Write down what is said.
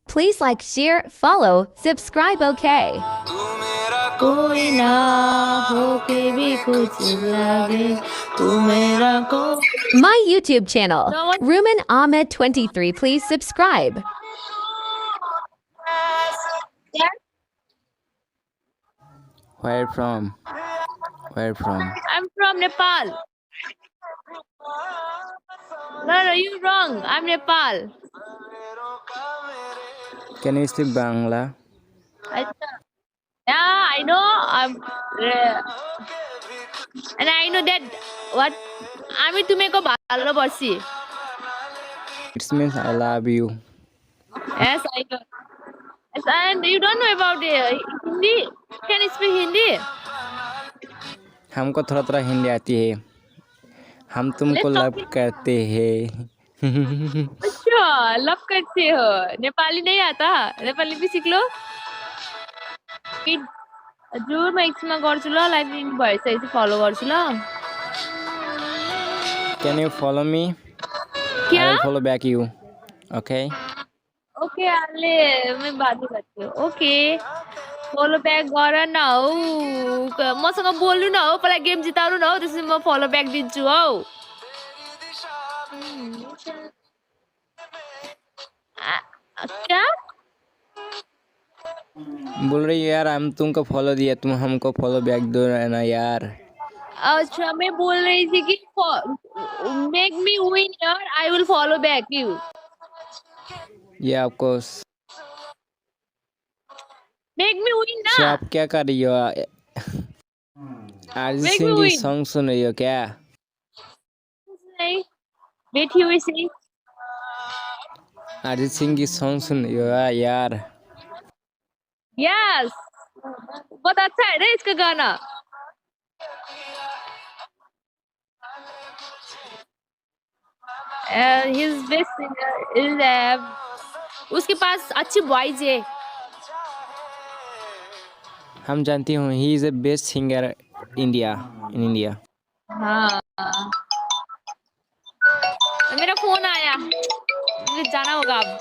Please like, share, follow, subscribe, okay? कोई ना होके भी कुछ लगे तू मेरा को My YouTube channel, No one- Ruman Ahmed 23. Please subscribe. Yeah, Where from? Where from? I'm from Nepal. No, you're wrong. I'm Nepal. Can you speak Bangla? Yeah, I know. And I know that what আমি তোমাকে ভালোবাসি. It means I love you. Yes, I know. Yes, and you don't know about Hindi? Can you speak Hindi? हमको थोड़ा थोड़ा हिंदी आती है. हम तुमको Let's talk लव करते हैं. अच्छा लव करते हो नेपाली नहीं आता नेपाली भी सीख लो हजुर म एकछिनमा गर्छु ल लाइभ लिनु भइसकेपछि फलो गर्छु ल Can you follow me? क्या I will follow back you. Okay? Okay आले मैं बाद में गर्छु ओके फलो ब्याक गर न हौ मसँग बोल्नु न हौ पहिला गेम जिताउनु न हौ त्यसपछि म फलो ब्याक दिन्छु हौ क्या बोल रही है यार हम तुमको फॉलो दिया तुम हमको फॉलो बैक दो ना यार. अच्छा मैं बोल रही थी कि मेक मी विन यार I will follow back you Yeah, of course. Make me win So ना आप क्या कर रही हो? अरिजीत Make सिंह me की win. सॉन्ग सुन रही हो क्या? नहीं बैठी हुई सी अरिजीत सिंह की सॉन्ग सुन रही हो यार? यस बहुत अच्छा है ना इसका गाना his best singer is उसके पास अच्छी वॉइस है हम जानती हूँ he is the best singer India in India. हाँ मेरा फोन आया मुझे जाना होगा अब